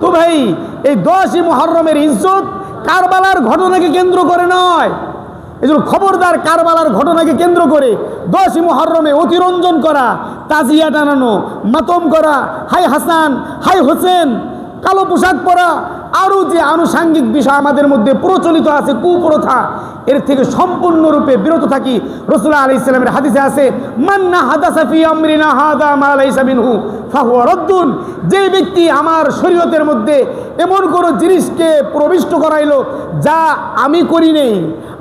তো ভাই এই 10ই মুহররমের ইজ্জত কারবালার ঘটনাকে কেন্দ্র করে নয়। এজন্য খবরদার, কারবালার ঘটনাকে কেন্দ্র করে 10ই মুহররমে অতিরঞ্জন করা, তাজিয়া টানানো, মাতম করা, হাই হাসান হাই হোসেন, কালো পোশাক পরা, আরও যে আনুষাঙ্গিক বিষয় আমাদের মধ্যে প্রচলিত আছে, কুপ্রথা, এর থেকে সম্পূর্ণরূপে বিরত থাকি। রাসূলুল্লাহ আলাইহিস সালামের হাদিসে আছে, মান্না হাদাসা ফি আমরিনা হাদা মা লাইসা মিনহু ফাহুয়া রাদ্দুন। যে ব্যক্তি আমার শরীয়তের মধ্যে এমন কোনো জিনিসকে প্রবিষ্ট করাইলো যা আমি করি নেই,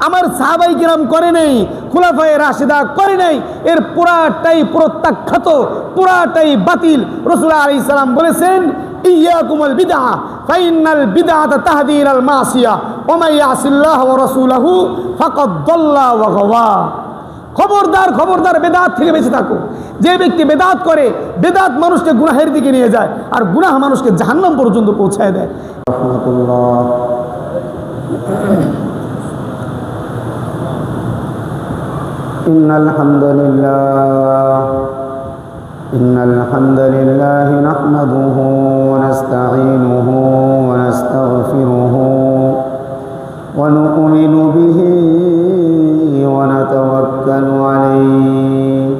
আমার সাহাবাই কিরাম করে নেই, খুলাফায়ে রাশিদা করে নেই, এর পুরাটাই প্রত্যাখ্যাত, পুরাটাই বাতিল। রাসূলুল্লাহ আলাইহিস সালাম বলেছেন, ইয়াকুমুল বিদআ ফাইনাল বিদআতা তাহদি ইলাল মাসিয়া ওয়া মান ইয়াসিল্লাহ ওয়া রাসূলহু ফাকাদ দাল্লা ওয়া গাওয়া। খবরদার, খবরদার, বেদাত থেকে বেঁচে থাকো। যে ব্যক্তি বেদাত করে, বেদাত মানুষকে গুনাহের দিকে নিয়ে যায়, আর গুনাহ মানুষকে জাহান্নাম পর্যন্ত পৌঁছায় দেয়। রাহমাতুল্লাহ। ইন্নাল হামদুলিল্লাহ নাহমাদুহু ওয়া নাস্তাঈনুহু ওয়া নাস্তাগফিরুহু ওয়া নু'মিনু বিহি ওয়া নাতাওয়াক্কালু আলাইহি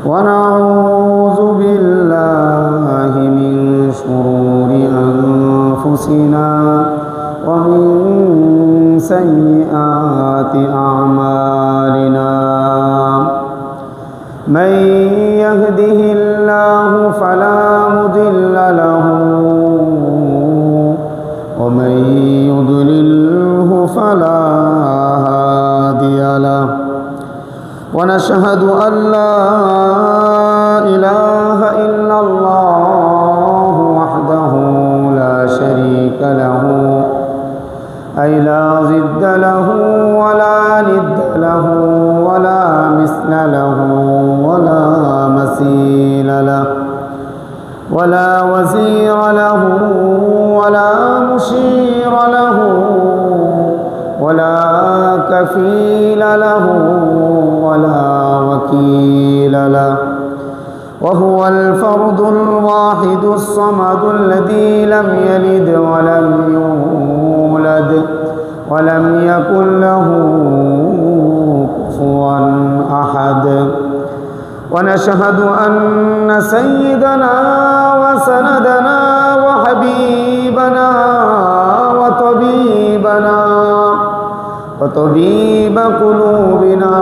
ওয়া নাউযু বিল্লাহি মিন শুরুরি আনফুসিনা ওয়া মিন সাইয়্যাতি আ'মালিনা। من يهده الله فلا مضل له ومن يضلله فلا هادي له ونشهد أن لا إله إلا الله وحده لا شريك له أي لا ضد له ولا ند له ولا مثل له ولا مثيل له ولا وزير له ولا مشير له ولا كفيل له ولا وكيل له وهو الفرد الواحد الصمد الذي لم يلد ولم يولد ولم يكن له كفوا أحد. ونشهد أن سيدنا وسندنا وحبيبنا وطبيب قلوبنا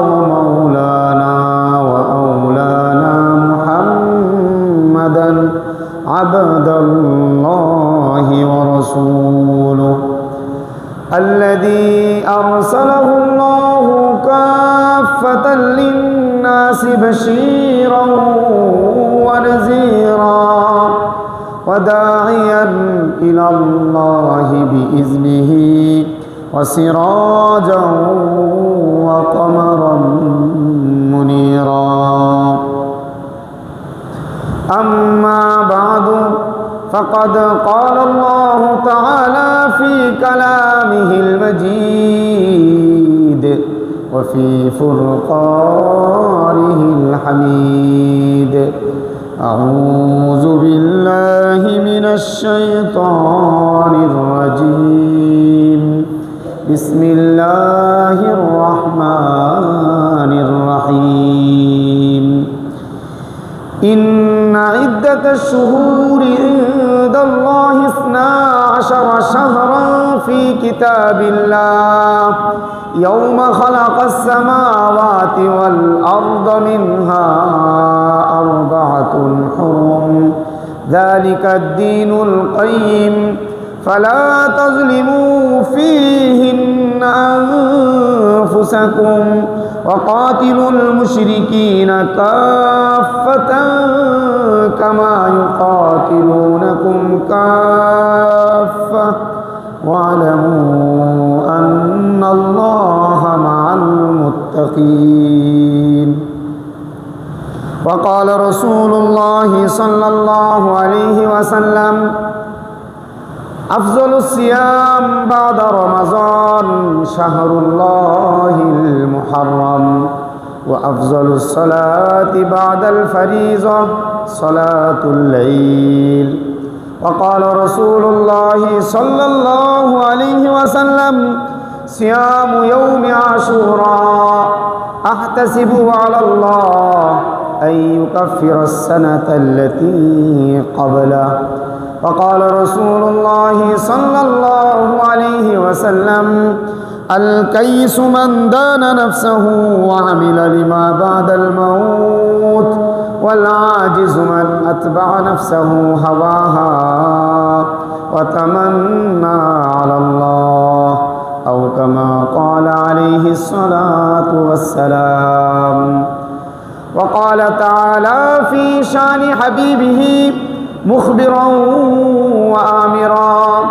ومولانا وأولانا محمدا عبد الله ورسوله الذي أرسله الله كافة للناس بشيرا ونذيرا وداعيا إلى الله بإذنه وسراجا وقمرا منيرا. أما بعد فقد قال الله تعالى في كلامه المجيد وفي فرقانه الحميد. أعوذ بالله من الشيطان الرجيم. بسم الله الرحمن الرحيم. إن عدة الشهور عند الله 12 شهرا في كتاب الله يوم خلق السماوات والأرض منها 4 حرم ذلك الدين القيم فلا تظلموا فيهن أنفسكم وقاتلوا المشركين كافة كما يقاتلونكم كافة واعلموا أن الله مع المتقين. وقال رسول الله صلى الله عليه وسلم أفضل الصيام بعد رمضان شهر الله المحرم وأفضل الصلاة بعد الفريضة صلاة الليل وقال رسول الله صلى الله عليه وسلم صيام يوم عاشوراء أحتسب على الله أن يكفر السنة التي قبله. وقال رسول الله صلى الله عليه وسلم الكيس من دان نفسه وعمل لما بعد الموت والعاجز من أتبع نفسه هواها وتمنى على الله أو كما قال عليه الصلاة والسلام. وقال تعالى في شان حبيبه مخبرا وآمرا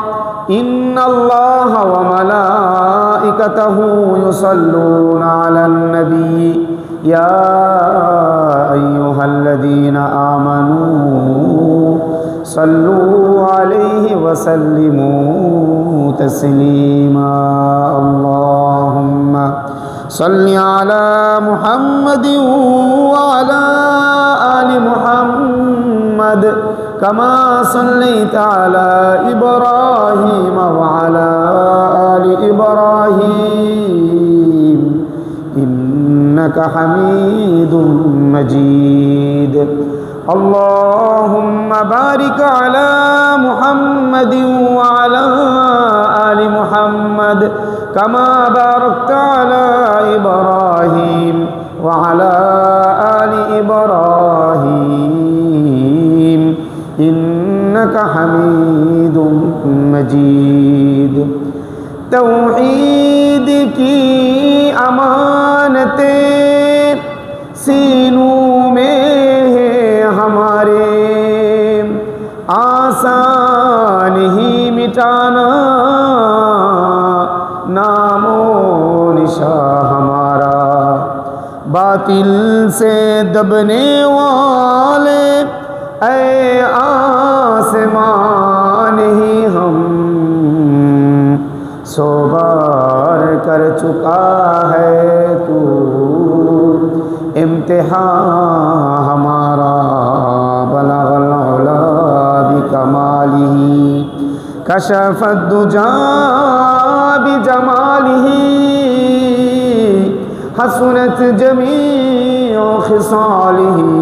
إن الله وملائكته يصلون على النبي يا أيها الذين آمنوا صلوا عليه وسلموا تسليما. اللهم صل على محمد وعلى آل محمد كما صليت على إبراهيم وعلى آل إبراهيم إنك حميد مجيد. اللهم بارك على محمد وعلى آل محمد كما باركت على إبراهيم وعلى آل إبراهيم إنك حميد مجيد. तौहीद की अमानतें सीनों में है हमारे, आसान ही मिटाना नामो निशा हमारा। बातिल से दबने वाले ऐ आसमान ही हम, सौ बार कर चुका है तू इम्तिहान हमारा। बलगल उला बिकमालिही कशफत दुजा बिजमालिही, हसनत जमीअ खिसालिही,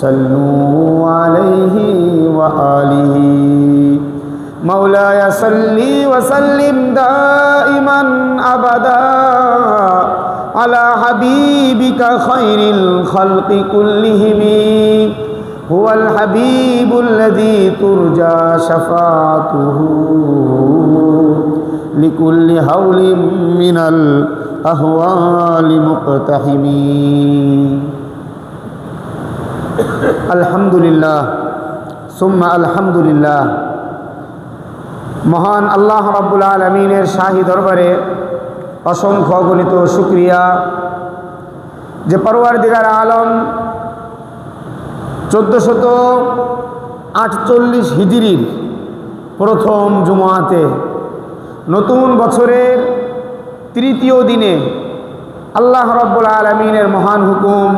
सल्लू अलैहि व आलिही। मौलाय सल्ली वसल्लिम दाइमन अबदा अला हबीबिका खैरिल खल्क़ि कुल्लिहिम, हुवल हबीबुल्लज़ी तुरजा शफ़ाअतुहु लिकुल्लि हौलिम मिनल अहवालि मुक़तहिमीन। अल्हम्दुलिल्लाह सुम्मा अल्हम्दुलिल्लाह। মহান আল্লাহ রাব্বুল আলামিনের শাহী দরবারে অসংখ্য অগণিত শুকরিয়া যে পরওয়ারদিগার আলম 1448 হিজরির প্রথম জুমাতে নতুন বছরের তৃতীয় দিনে আল্লাহ রাব্বুল আলামিনের মহান হুকুম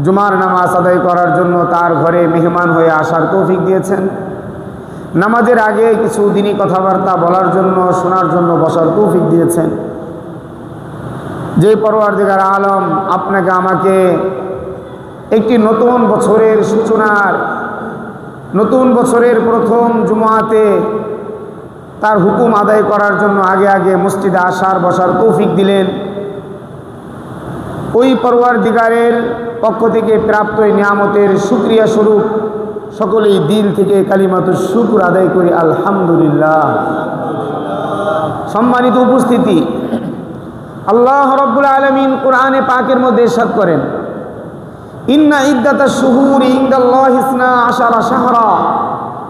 জুমার নামাজ আদায় করার জন্য তার ঘরে মেহমান হয়ে আসার তৌফিক দিয়েছেন। নামাজের আগে কিছু দিনী কথাবার্তা বলার জন্য শোনার জন্য বসার তৌফিক দিয়েছেন। যে পরওয়ারদিগার আলম আপনাকে আমাকে একটি নতুন বছরের সূচনার, নতুন বছরের প্রথম জুমাতে তার হুকুম আদায় করার জন্য আগে আগে মসজিদে আসার বসার তৌফিক দিলেন, ওই পরওয়ারদিগারের পক্ষ থেকে প্রাপ্ত এই নিয়ামতের শুকরিয়া স্বরূপ সকলেই দিল থেকে কালিমাতুশ শুকর আদায় করি আলহামদুলিল্লাহ। সম্মানিত উপস্থিতি, আল্লাহ রাব্বুল আলামিন কোরআনে পাকের মধ্যে ইরশাদ করেন, ইন্না ইদ্দাতাশ শুহুরি ইনদাল্লাহি 12 শাহরা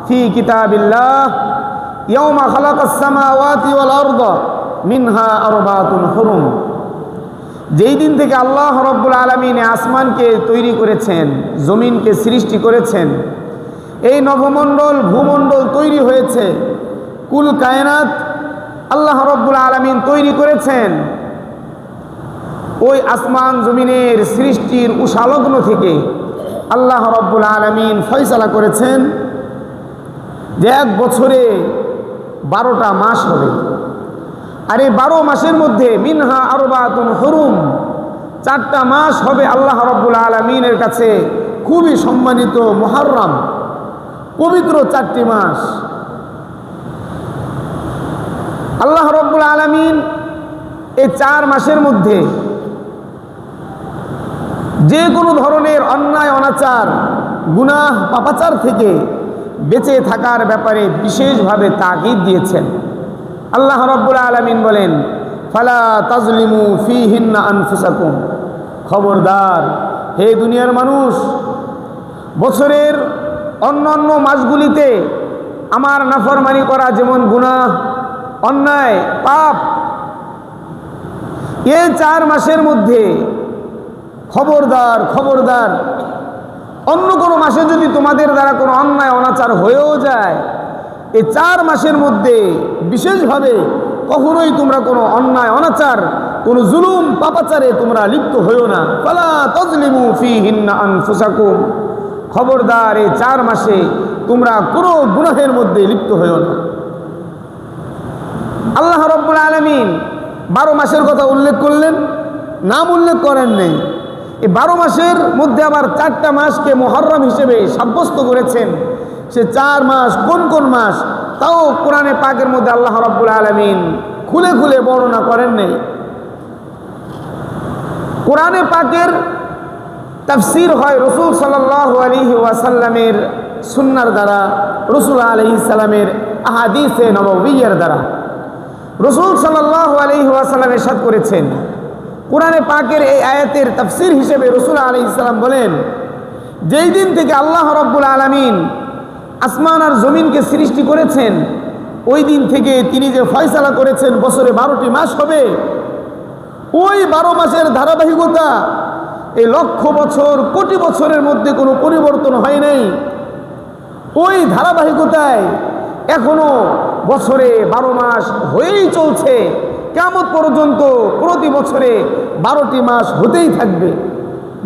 ফি কিতাবিল্লাহ ইয়াওমা খালাকাস সামাওয়াতি ওয়াল আরদা মিনহা আরবাতুন হুরুম। যেই দিন থেকে আল্লাহ রাব্বুল আলামিন আসমানকে তৈরি করেছেন, জমিনকে সৃষ্টি করেছেন, এই নভমণ্ডল ভূমণ্ডল তৈরি হয়েছে, কুল কায়নাত আল্লাহ রাব্বুল আলামিন তৈরি করেছেন, ওই আসমান জমিনের সৃষ্টির উষালগ্ন থেকে আল্লাহ রাব্বুল আলামিন ফয়সালা করেছেন যে এক বছরে 12টা মাস হবে, আর এই 12 মাসের মধ্যে মিনহা আরবাতুন হুরুম, 4টা মাস হবে আল্লাহ রাব্বুল আলামিনের কাছে খুবই সম্মানিত, মুহররম, পবিত্র 4টি মাস। আল্লাহ রাব্বুল আলামিন এই 4 মাসের মধ্যে যে কোনো ধরনের অন্যায় অনাচার, গুনাহ, পাপাচার থেকে বেঁচে থাকার ব্যাপারে বিশেষভাবে তাকিদ দিয়েছেন। আল্লাহ রাব্বুল আলামিন বলেন, ফালা তাজলিমু ফীহিন্না আনফুসাকুম, খবরদার হে দুনিয়ার মানুষ, বছরের অন্যান্য মাসগুলিতে আমার নাফরমানি করা যেমন গুনাহ, অন্যায়, পাপ, এই 4 মাসের মধ্যে খবরদার খবরদার অন্য কোনো মাসে যদি তোমাদের দ্বারা কোনো অন্যায় অনাচার হয়েও যায়, এই 4 মাসের মধ্যে বিশেষভাবে কখনোই তোমরা কোনো অন্যায় অনাচার, কোনো জুলুম, পাপাচারে তোমরা লিপ্ত হইও না। ফালা তাজলিমু ফীহিন্না আনফুসাকুম, খবরদার এই 4 মাসে তোমরা কোনো গুনাহের মধ্যে লিপ্ত হইও না। আল্লাহ রাব্বুল আলামিন 12 মাসের কথা উল্লেখ করলেন, নাম উল্লেখ করেন নেই। এই 12 মাসের মধ্যে আবার 4টা মাসকে মুহররম হিসেবে সাব্যস্ত করেছেন। সে 4 মাস কোন কোন মাস তাও কোরআনে পাকের মধ্যে আল্লাহ রাব্বুল আলামিন খুলে খুলে বর্ণনা করেন নেই। কোরআনে পাকের তাফসীর হয় রাসূল সাল্লাল্লাহু আলাইহি ওয়াসাল্লামের সুন্নাহর দ্বারা, রাসূল আলাইহিস সালামের আহাদিসে নববিয়্যার দ্বারা। রাসূল সাল্লাল্লাহু আলাইহি ওয়াসাল্লাম ইরশাদ করেছেন, কোরআনে পাকের এই আয়াতের তাফসীর হিসেবে রাসূল আলাইহিস সালাম বলেন, যেই দিন থেকে আল্লাহ রাব্বুল আলামিন আসমান আর জমিনকে সৃষ্টি করেছেন, ওই দিন থেকে তিনি যে ফয়সালা করেছেন বছরে 12টি মাস হবে, ওই 12 মাসের ধারাবাহিকতা এই লক্ষ বছর, কোটি বছরের মধ্যে কোনো পরিবর্তন হয় নাই। ওই ধারাবাহিকতায় এখনো বছরে 12 মাস হয়েই চলছে, কিয়ামত পর্যন্ত প্রতি বছরে 12টি মাস হতেই থাকবে।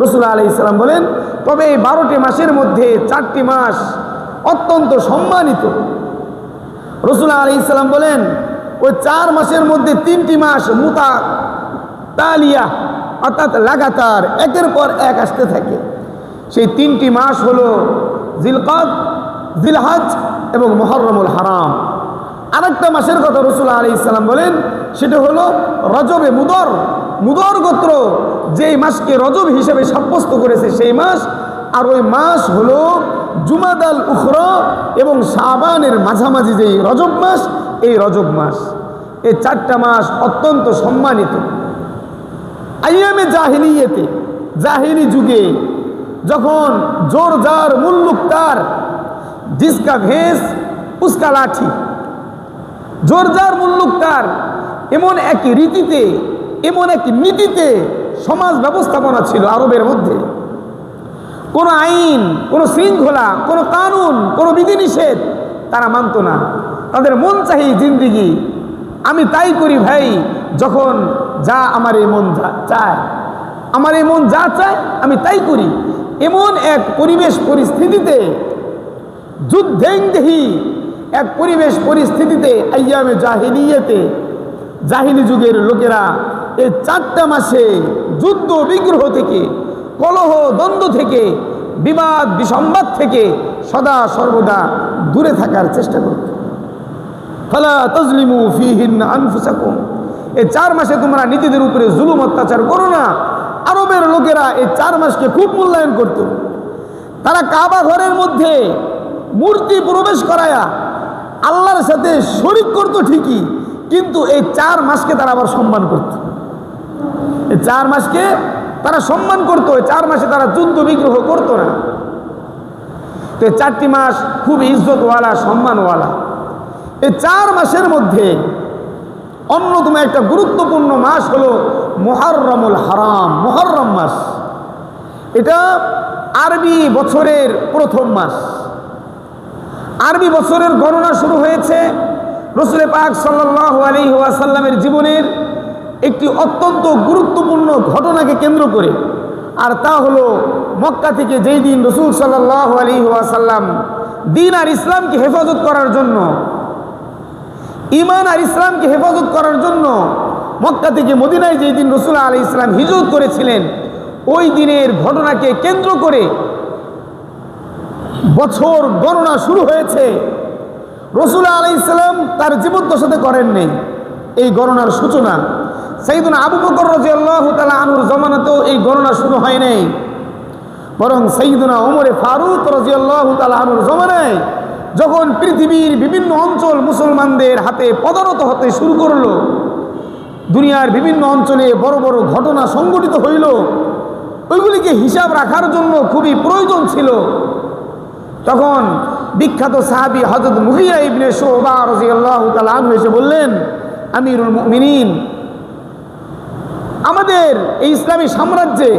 রাসূল আলাইহিস সালাম বলেন, তবে এই 12টি মাসের মধ্যে 4টি মাস অত্যন্ত সম্মানিত। রাসূল আলাইহিস সালাম বলেন, ওই 4 মাসের মধ্যে 3টি মাস মুতাতালিয়া, অর্থাৎ লাগাতার একের পর এক আসতে থাকে। সেই 3টি মাস হলো জিলকাদ, জিলহজ এবং মুহররমুল হারাম। আরেকটা মাসের কথা রাসূল আলাইহিস সালাম বলেন, সেটা হলো রজবে মুদর, মুদর গোত্র যেই মাসকে রজব হিসেবে সাব্যস্ত করেছে সেই মাস। আর ওই মাস হলো জুমাদাল উখরা এবং শাবানের মাঝামাঝি যেই রজব মাস, এই রজব মাস। এই 4টা মাস অত্যন্ত সম্মানিত। আইয়ামে জাহিলিয়াতে, জাহিলি যুগে যখন জোর জার মুল্লুক তার, জিসকা ভেস উসকা লাঠি, জোর জার মুল্লুক তার, এমন এক রীতিতে, এমন এক নীতিতে সমাজ ব্যবস্থাপনা ছিল আরবের মধ্যে। কোনো আইন, কোনো শৃঙ্খলা, কোনো কানুন, কোনো বিধিনিষেধ তারা মানত না। তাদের মন চাহি জিন্দিগি, আমি তাই করি ভাই, যখন যা আমার এই মন চায়, আমার এই মন যা চায় আমি তাই করি। এমন এক পরিবেশ পরিস্থিতিতে, যুদ্ধেংদেহী এক পরিবেশ পরিস্থিতিতে, আইয়ামে জাহিলিয়াতে, জাহিলি যুগের লোকেরা এই 4টা মাসে যুদ্ধ বিগ্রহ থেকে, কলহ দ্বন্দ্ব থেকে, বিবাদ বিসম্বাদ থেকে সদা সর্বদা দূরে থাকার চেষ্টা করত। ফালা তাজলিমু ফীহিন্না আনফুসাকুম, এই 4 মাসে তোমরা নীতিদের উপরে জুলুম অত্যাচার করো না। আরবের লোকেরা এই 4 মাসকে খুব মূল্যায়ন করত। তারা কাবা ঘরের মধ্যে মূর্তি প্রবেশ করায়া আল্লাহর সাথে শরীক করতো ঠিকই, কিন্তু এই 4 মাসকে তারা আবার সম্মান করত। এই 4 মাসকে তারা সম্মান করতো। এই 4 মাসে তারা যুদ্ধ বিগ্রহ করতো না। তো এই 4টি মাস খুব ইজ্জতওয়ালা, সম্মানওয়ালা। এই 4 মাসের মধ্যে অন্যতম একটা গুরুত্বপূর্ণ মাস হলো মুহররমুল হারাম, মুহররম মাস। এটা আরবি বছরের প্রথম মাস। আরবি বছরের গণনা শুরু হয়েছে রাসূল পাক সাল্লাল্লাহু আলাইহি ওয়াসাল্লামের জীবনের একটি অত্যন্ত গুরুত্বপূর্ণ ঘটনাকে কেন্দ্র করে। আর তা হলো মক্কা থেকে যেই দিন রাসূল সাল্লাল্লাহু আলাইহি ওয়াসাল্লাম দিন আর ইসলামকে হেফাজত করার জন্য, ঈমান আর ইসলামকে হেফাজত করার জন্য মক্কা থেকে মদিনায় যেই দিন রাসূল আলাইহিস সালাম হিজরত করেছিলেন, ওই দিনের ঘটনাকে কেন্দ্র করে বছর গণনা শুরু হয়েছে। রাসূল আলাইহিস সালাম তার জীবদ্দশাতে করেন নেই এই গণনার সূচনা। সাইয়েদুনা আবু বকর রাদিয়াল্লাহু তাআলা আনহুর জামানাতেও এই গণনা শুরু হয় নাই, বরং সাইয়েদুনা ওমর ফারুক রাদিয়াল্লাহু তাআলা আনহুর জামানায় যখন পৃথিবীর বিভিন্ন অঞ্চল মুসলমানদের হাতে পদানত হতে শুরু করলো, দুনিয়ার বিভিন্ন অঞ্চলে বড় বড় ঘটনা সংঘটিত হইল, ওইগুলিকে হিসাব রাখার জন্য খুবই প্রয়োজন ছিল। তখন বিখ্যাত সাহাবী হযরত মুগীরা ইবনে শুবা রাদিয়াল্লাহু তাআলা আনহু এসে বললেন, আমিরুল মুমিনিন, আমাদের এই ইসলামী সাম্রাজ্যে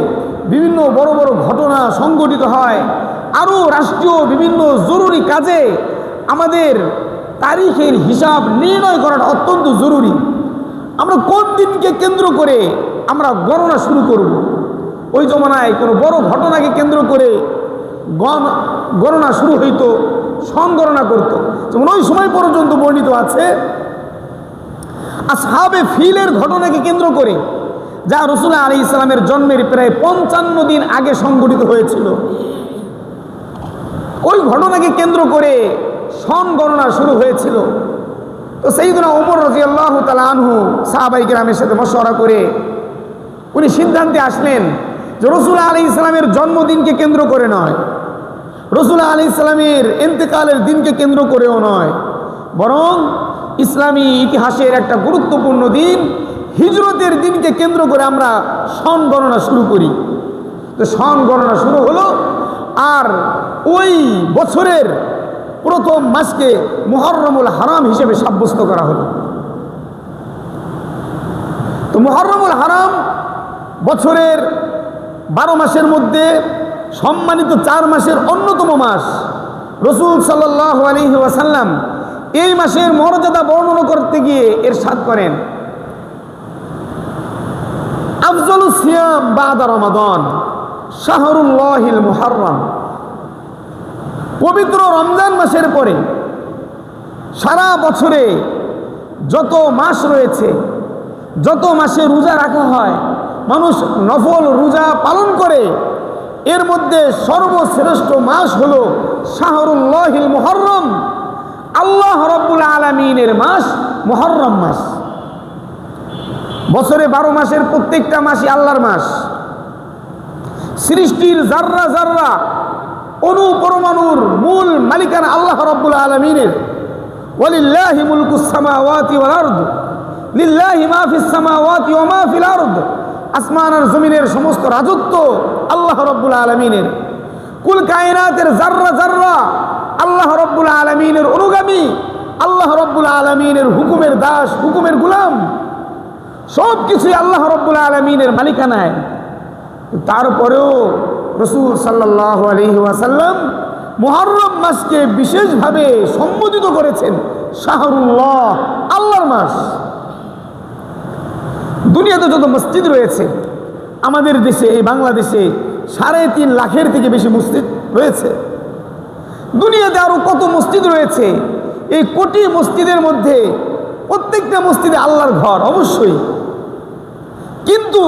বিভিন্ন বড় বড় ঘটনা সংঘটিত হয়, আরও রাষ্ট্রীয় বিভিন্ন জরুরি কাজে আমাদের তারিখের হিসাব নির্ণয় করাটা অত্যন্ত জরুরি। আমরা কোন দিনকে কেন্দ্র করে আমরা গণনা শুরু করব? ওই জমানায় কোনো বড় ঘটনাকে কেন্দ্র করে গণনা শুরু হইতো, সংগণনা করত। যেমন ওই সময় পর্যন্ত বর্ণিত আছে আসহাবে ফিলের ঘটনাকে কেন্দ্র করে, যা রাসূল আলাইহিস সালামের জন্মের প্রায় 55 দিন আগে সংঘটিত হয়েছিল। ওই ঘটনাকে কেন্দ্র করে সন গণনা শুরু হয়েছিল। তো সাইয়েদুনা ওমর রাদিয়াল্লাহু তাআলা আনহু সাহাবায়ে কেরামের সাথে মশওয়ারা করে উনি সিদ্ধান্তে আসলেন যে রাসূল আলাইহিস সালামের জন্মদিনকে কেন্দ্র করে নয়, রাসূল আলাইহিস সালামের ইন্তেকালের দিনকে কেন্দ্র করেও নয়, বরং ইসলামী ইতিহাসের একটা গুরুত্বপূর্ণ দিন হিজরতের দিনকে কেন্দ্র করে আমরা সন গণনা শুরু করি। তো সন গণনা শুরু হলো, আর ওই বছরের প্রথম মাসকে মুহররমুল হারাম হিসেবে সাব্যস্ত করা হলো। তো মুহররমুল হারাম বছরের 12 মাসের মধ্যে সম্মানিত 4 মাসের অন্যতম মাস। রাসূল সাল্লাল্লাহু আলাইহি ওয়াসাল্লাম এই মাসের মর্যাদা বর্ণনা করতে গিয়ে ইরশাদ করেন, আফজালুস সিয়াম বাদা রমাদান শাহরুল্লাহিল মুহররম। পবিত্র রমজান মাসের পরে সারা বছরে যত মাস রয়েছে, যত মাসে রোজা রাখা হয়, মানুষ নফল রোজা পালন করে, এর মধ্যে সর্বশ্রেষ্ঠ মাস হলো শাহরুল্লাহিল মুহররম, আল্লাহ রাব্বুল আলামিনের মাস মুহররম মাস। বছরে 12 মাসের প্রত্যেকটা মাসই আল্লাহর মাস। সৃষ্টির জাররা জাররা অনু পরমাণুর মূল মালিকানা আল্লাহ রাব্বুল আলামিনের। ওয়ালিল্লাহি মুলকুস সামাওয়াতি ওয়াল আরদ লিল্লাহি মা ফিস সামাওয়াতি ওয়া মা ফিল আরদ। আসমান আর জমিনের সমস্ত রাজত্ব আল্লাহ রাব্বুল আলামিনের। কুল কায়নাতের জাররা জাররা আল্লাহ রাব্বুল আলামিনের অনুগামী, আল্লাহ রাব্বুল আলামিনের হুকুমের দাস, হুকুমের গোলাম। সব কিছুই আল্লাহ রাব্বুল আলামিনের মালিকানায়। তারপরেও রাসূল সাল্লাল্লাহু আলাইহি ওয়াসাল্লাম মুহররম মাসকে বিশেষভাবে সম্বোধিত করেছেন শাহরুল্লাহ, আল্লাহর মাস। দুনিয়াতে যত মসজিদ রয়েছে, আমাদের দেশে এই বাংলাদেশে 3.5 লাখের থেকে বেশি মসজিদ রয়েছে। দুনিয়াতে আরো কত মসজিদ রয়েছে। এই কোটি মসজিদের মধ্যে প্রত্যেকটা মসজিদে আল্লাহর ঘর অবশ্যই, কিন্তু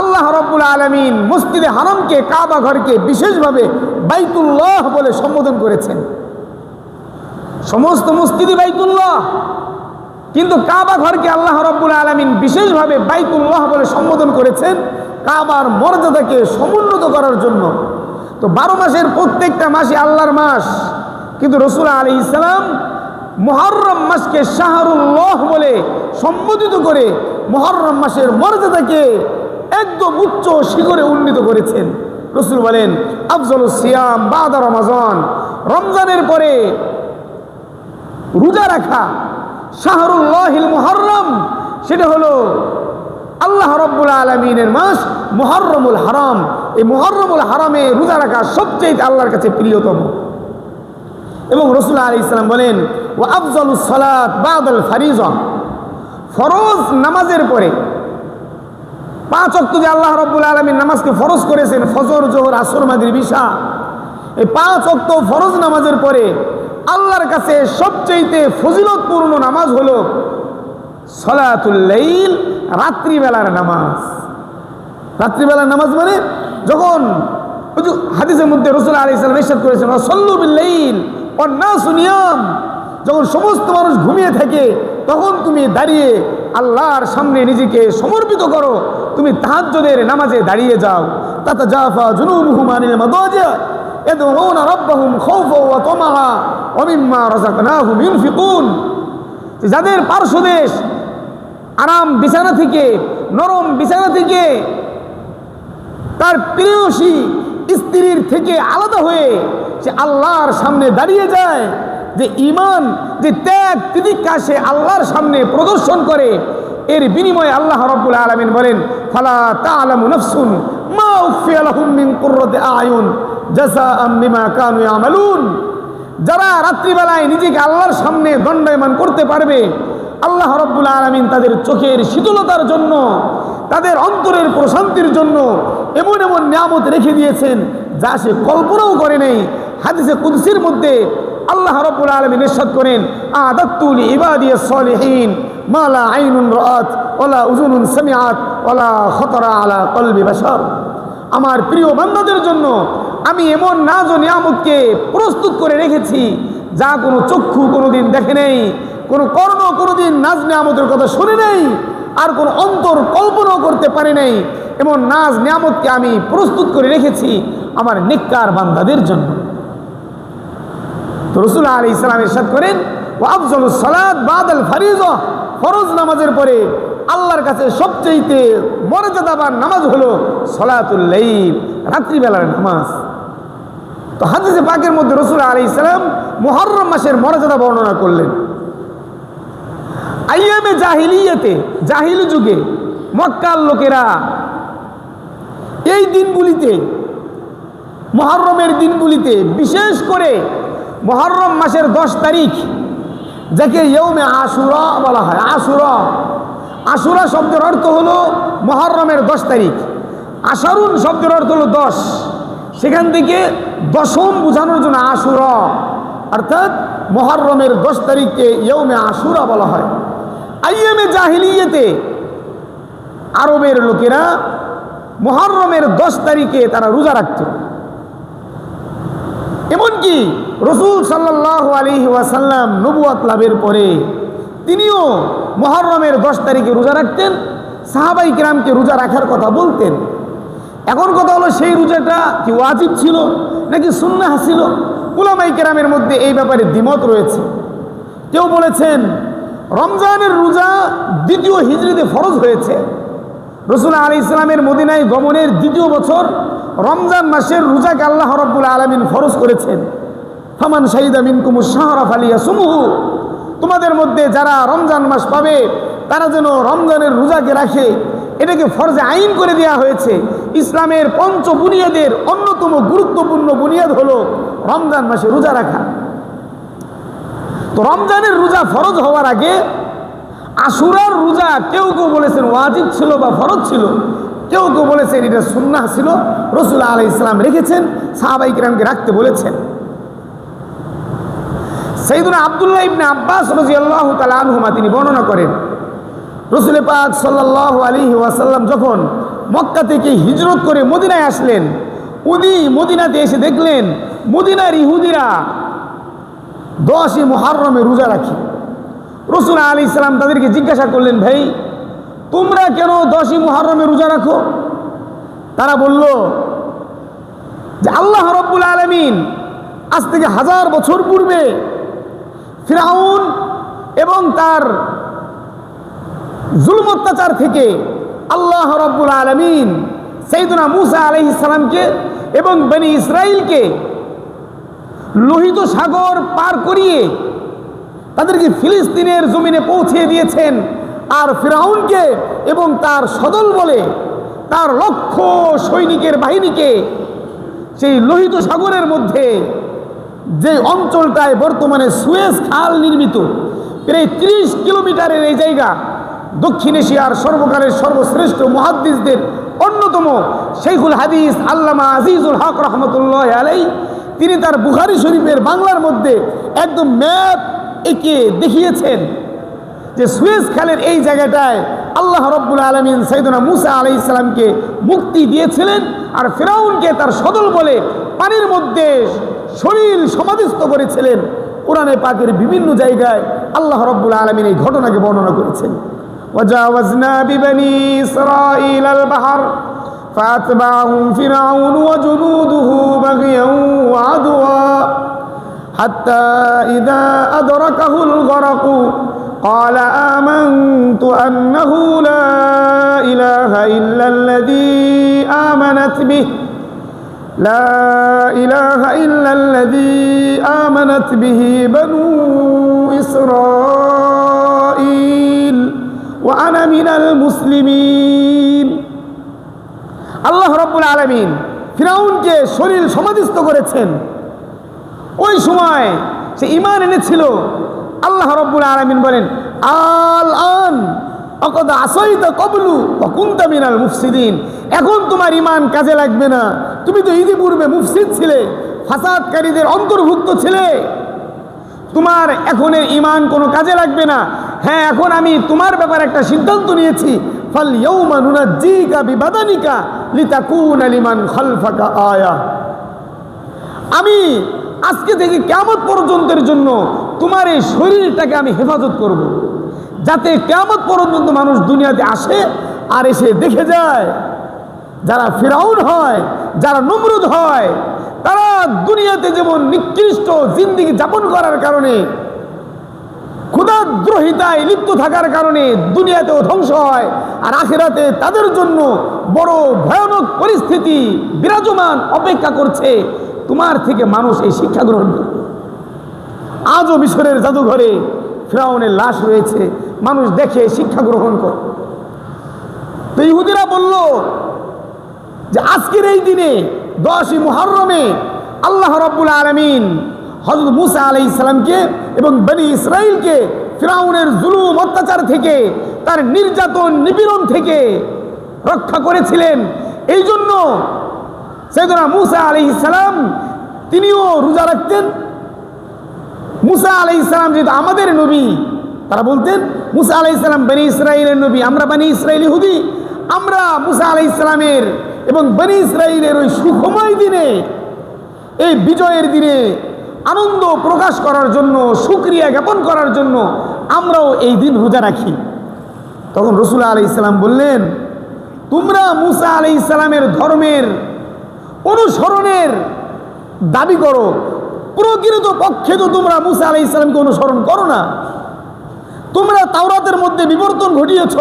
আল্লাহ রাব্বুল আলামিন মসজিদে হারামকে, কাবা ঘরকে বিশেষভাবে বাইতুল্লাহ বলে সম্বোধন করেছেন। সমস্ত মসজিদই বাইতুল্লাহ, কিন্তু কাবা ঘরকে আল্লাহ রাব্বুল আলামিন বিশেষভাবে বাইতুল্লাহ বলে সম্বোধন করেছেন কাবার মর্যাদাকে সমুন্নত করার জন্য। তো 12 মাসের প্রত্যেকটা মাসই আল্লাহর মাস, কিন্তু রাসূল আলাইহিস সালাম মুহররম মাসকে শাহরুল্লাহ বলে সম্বোধিত করে মুহররম মাসের মর্যাদাকে একদম উচ্চ শিখরে উন্নীত করেছেন। রাসূল বলেন, আফজালুস সিয়াম বাদা রমাজান, রমজানের পরে রোজা রাখা, শাহরুল্লাহিল মুহররম, সেটা হলো আল্লাহ রাব্বুল আলামিনের মাস মুহররমুল হারাম। এই মুহররমুল হারামে রোজা রাখা সবচেয়ে আল্লাহর কাছে প্রিয়তম। এবং রাসূল আলাইহিস সালাম বলেন, ওয়া আফজালুস সালাত বাদাল ফারিজা, ফরজ নামাজের পরে 5 ওয়াক্ত যে আল্লাহ রাব্বুল আলামিন নামাজকে ফরজ করেছেন, ফজর, জোহর, আসর, মাগরিব, ইশা, এই 5 ওয়াক্ত ফরজ নামাজের পরে আল্লাহর কাছে সবচেয়ে ফজিলতপূর্ণ নামাজ হলো সলাতুল লাইল, রাত্রিবেলার নামাজ। রাত্রিবেলার নামাজ মানে যখন হাদিসের মধ্যে রাসূল আলাইহিস সালাম ইরশাদ করেছেন সাল্লু বিল লাইল ওয়ান নাসু নিয়াম, যখন সমস্ত মানুষ ঘুমিয়ে থাকে তখন তুমি দাঁড়িয়ে আল্লাহর সামনে নিজেকে সমর্পিত করো, তুমি তাহাজ্জুদের নামাজে দাঁড়িয়ে যাও। তাতাজাফা জুনুবুহুম আনিল মাদাজি ইয়াদউনা রাব্বাহুম খাওফাও ওয়া তামাআ ওয়া মিম্মা রাযাকনাহুম ইউনফিকুন, যাদের পার্শ্বদেশ আরাম বিছানা থেকে, নরম বিছানা থেকে, তার প্রিয়সী স্ত্রীর থেকে আলাদা হয়ে সে আল্লাহর সামনে দাঁড়িয়ে যায়, যে ঈমান, যে ত্যাগ তিতিক্ষা সে আল্লাহর সামনে প্রদর্শন করে, এর বিনিময়ে আল্লাহ রাব্বুল আলামিন বলেন ফালা তা'লামু নাফসুন মা উখফিয়া লাহুম মিন কুররাতি আ'য়ুন জাযাআম বিমা কানু ইয়ামালুন। যারা রাত্রিবেলায় নিজেকে আল্লাহর সামনে দণ্ডায়মান করতে পারবে, আল্লাহ রাব্বুল আলামিন তাদের চোখের শীতলতার জন্য, তাদের অন্তরের প্রশান্তির জন্য এমন এমন নিয়ামত রেখে দিয়েছেন যা সে কল্পনাও করে নেই। হাদিসে কুদসির মধ্যে আল্লাহ রাব্বুল আলামিন ইরশাদ করেন আ'দাতু লিইবাদিয়াস সালিহিন মা লা আইনুন রাআত ওয়ালা উযুনুন সামিআত ওয়ালা খাতারা আলা কলবি বাশার। আমার প্রিয় বান্দাদের জন্য আমি এমন নাজ ও নিয়ামতকে প্রস্তুত করে রেখেছি যা কোনো চক্ষু কোনোদিন দেখে নেই, কোনো কর্ণ কোনোদিন নাজ নিয়ামতের কথা শুনে নেই, আর কোনো অন্তর কল্পনাও করতে পারে নাই। এমন নাজ নিয়ামতকে আমি প্রস্তুত করে রেখেছি আমার নেককার বান্দাদের জন্য। তো রাসূল আলাইহিস সালাম ইরশাদ করেন ওয়া আফজালুস সালাত বাদাল ফারিযা, ফরজ নামাজের পরে আল্লাহর কাছে সবচেয়ে মর্যাদাবান নামাজ হলো সলাতুল লাইল, রাত্রিবেলার নামাজ। তো হাদিসে পাকের মধ্যে রাসূল আলাইহিস সালাম মুহররম মাসের মর্যাদা বর্ণনা করলেন। আইয়ামে জাহিলিয়াতে, জাহিল যুগে মক্কার লোকেরা এই দিনগুলিতে, মুহররমের দিনগুলিতে, বিশেষ করে মুহররম মাসের 10 তারিখ, যাকে ইয়ৌমে আশুরা বলা হয়, আশুরা, আশুরা শব্দের অর্থ হলো মুহররমের 10 তারিখ, আশারুন শব্দের অর্থ হলো 10, সেখান থেকে দশম বোঝানোর জন্য আশুরা, অর্থাৎ মুহররমের 10 তারিখকে ইয়ৌমে আশুরা বলা হয়। আইয়ামে জাহিলিয়াতে আরবের লোকেরা মুহররমের 10 তারিখে তারা রোজা রাখত। এমনকি রাসূল সাল্লাল্লাহু আলাইহি ওয়াসাল্লাম নবুয়ত লাভের পরে তিনিও মুহররমের 10 তারিখে রোজা রাখতেন, সাহাবাই কিরামকে রোজা রাখার কথা বলতেন। এখন কথা হলো সেই রোজাটা কি ওয়াজিব ছিল নাকি সুন্নাহ ছিল? উলামাই কিরামের মধ্যে এই ব্যাপারে দ্বিমত রয়েছে। কেউ বলেছেন রমজানের রোজা দ্বিতীয় হিজরিতে ফরজ হয়েছে, রাসূল আলাইহিস সালামের মদিনায় গমনের দ্বিতীয় বছর রমজান মাসের রোজাকে আল্লাহ রাব্বুল আলামিন ফরজ করেছেন। ফামান শাহিদা মিনকুমুশ শাহরা ফালিয়াসুমহু, তোমাদের মধ্যে যারা রমজান মাস পাবে তারা যেন রমজানের রোজাকে রাখে, এটাকে ফরজে আইন করে দেওয়া হয়েছে। ইসলামের পঞ্চ বুনিয়াদের অন্যতম গুরুত্বপূর্ণ বুনিয়াদ হলো রমজান মাসে রোজা রাখা। তো রমজানের রোজা ফরজ হওয়ার আগে আশুরার রোজা কেউ কেউ বলেছেন ওয়াজিব ছিল বা ফরজ ছিল, কেউ কেউ বলেছেন এটা সুন্নাহ ছিল, রাসূল আলাইহিস সালাম রেখেছেন, সাহাবাই কিরামকে রাখতে বলেছেন। সাইয়েদুনা আব্দুল্লাহ ইবনে আব্বাস রাদিয়াল্লাহু তাআলা আনহুমা তিনি বর্ণনা করেন রাসূল পাক সাল্লাল্লাহু আলাইহি ওয়াসাল্লাম যখন মক্কা থেকে হিজরত করে মদিনায় আসলেন, উনি মদিনাতে এসে দেখলেন মদিনার ইহুদিরা 10ই মুহররমে রোজা রাখে। রাসূল আলাইহিস সালাম তাদেরকে জিজ্ঞাসা করলেন, ভাই তোমরা কেন 10ই মুহররমে রোজা রাখো? তারা বলল যে আল্লাহ রাব্বুল আলামিন আজ থেকে 1000 বছর পূর্বে ফিরআউন এবং তার জুলম অত্যাচার থেকে আল্লাহ রাব্বুল আলামিন সাইয়েদুনা মূসা আলাইহিস সালামকে এবং বনি ইসরাইলকে লোহিত সাগর পার করিয়ে তাদেরকে ফিলিস্তিনের জমিনে পৌঁছে দিয়েছেন। আর ফিরআউনকে এবং তার সদল বলে তার লক্ষ সৈনিকের বাহিনীকে সেই লোহিত সাগরের মধ্যে, যে অঞ্চলটায় বর্তমানে সুয়েজ খাল নির্মিত, প্রায় 30 কিলোমিটারের এই জায়গা, দক্ষিণ এশিয়ার সর্বকালের সর্বশ্রেষ্ঠ মুহাদ্দিসদের অন্যতম শাইখুল হাদিস আল্লামা আজিজুল হক রহমতুল্লাহ আলাইহি তিনি তার বুখারী শরীফের বাংলার মধ্যে একদম ম্যাপ এঁকে দেখিয়েছেন যে সুয়েজ খালের এই জায়গাটায় আল্লাহ রাব্বুল আলামিন সাইয়েদনা মূসা আলাইহিস সালামকে মুক্তি দিয়েছিলেন, আর ফিরাউনকে তার সদল বলে পানির মধ্যে শরীর সমাধিস্থ করেছিলেন। কোরআনে পাকের বিভিন্ন জায়গায় আল্লাহ রাব্বুল আলামিন এই ঘটনাকে বর্ণনা করেছেন। ওয়াজাওয়াজনা বিবানি ইসরাঈল আল বাহর ফাতবাহুম ফিরাউন ওয়া জুনুদুহু বাগিয়ান ওয়া আদওয়া হাত্তা ইযা আদরাকাহুল গরাকু قال آمنت أنه لا إله إلا الذي آمنت به بنو إسرائيل وأنا من المسلمين। আল্লাহ রাব্বুল আলামিন ফিরাউনকে শরীর সমাধিস্থ করেছেন। ওই সময় সে ঈমান এনেছিল। আল্লাহ রাব্বুল আলামিন বলেন, আল আন আকাদ আসাইতা ক্বাবলু ওয়া কুনতা মিনাল মুফসিদিন, এখন তোমার ঈমান কাজে লাগবে না, তুমি তো ইতিপূর্বে মুফসিদ ছিলে, ফাসাদকারীদের অন্তর্ভুক্ত ছিলে, তোমার এখন ঈমান কোনো কাজে লাগবে না। হ্যাঁ, এখন আমি তোমার ব্যাপারে একটা সিদ্ধান্ত নিয়েছি, ফাল ইয়াউমা নুনাজ্জিকা বিবাদানিকা লিতাকুনা লিমান খালফাকা আয়া, আমি আজকে থেকে কিয়ামত পর্যন্তের জন্য তোমার এই শরীরটাকে আমি হেফাজত করব, যাতে কিয়ামত পর্যন্ত মানুষ দুনিয়াতে আসে আর এসে দেখে যায় যারা ফিরাউন হয়, যারা নমরুদ হয়, তারা দুনিয়াতে যেমন নিকৃষ্ট জিন্দেগি যাপন করার কারণে, ক্ষুধাদ্রোহিতায় লিপ্ত থাকার কারণে দুনিয়াতেও ধ্বংস হয়, আর আখিরাতে তাদের জন্য বড় ভয়ানক পরিস্থিতি বিরাজমান অপেক্ষা করছে। তোমার থেকে মানুষ এই শিক্ষা গ্রহণ করবে। আজও মিশরের জাদুঘরে ফিরাউনের লাশ রয়েছে, মানুষ দেখে শিক্ষা গ্রহণ করে। তো ইহুদিরা বলল যে আজকের এই দিনে 10ই মুহররমে আল্লাহ রাব্বুল আলামিন হযরত মূসা আলাইহিস সালামকে এবং বনি ইসরাইলকে ফিরাউনের জুলুম অত্যাচার থেকে, তার নির্যাতন নিপীড়ন থেকে রক্ষা করেছিলেন। এই জন্য সাইয়েদনা মূসা আলাইহিস সালাম তিনিও রোজা রাখতেন। মূসা আলাইহিস সালাম যেহেতু আমাদের নবী, তারা বলতেন মূসা আলাইহিস সালাম বনি ইসরাইলের নবী, আমরা বনি ইসরাইল ইহুদি, আমরা মূসা আলাইহিস সালামের এবং বনি ইসরাইলের ওই সুখময় দিনে, এই বিজয়ের দিনে আনন্দ প্রকাশ করার জন্য, শুকরিয়া জ্ঞাপন করার জন্য আমরাও এই দিন রোজা রাখি। তখন রাসূল আলাইহিস সালাম বললেন, তোমরা মূসা আলাইহিস সালামের ধর্মের অনুসরণের দাবি করো, প্রকৃত পক্ষে তো তোমরা মূসা আলাইহিস সালামকে অনুসরণ করো না। তোমরা তাওরাতের মধ্যে বিবর্তন ঘটিয়েছ।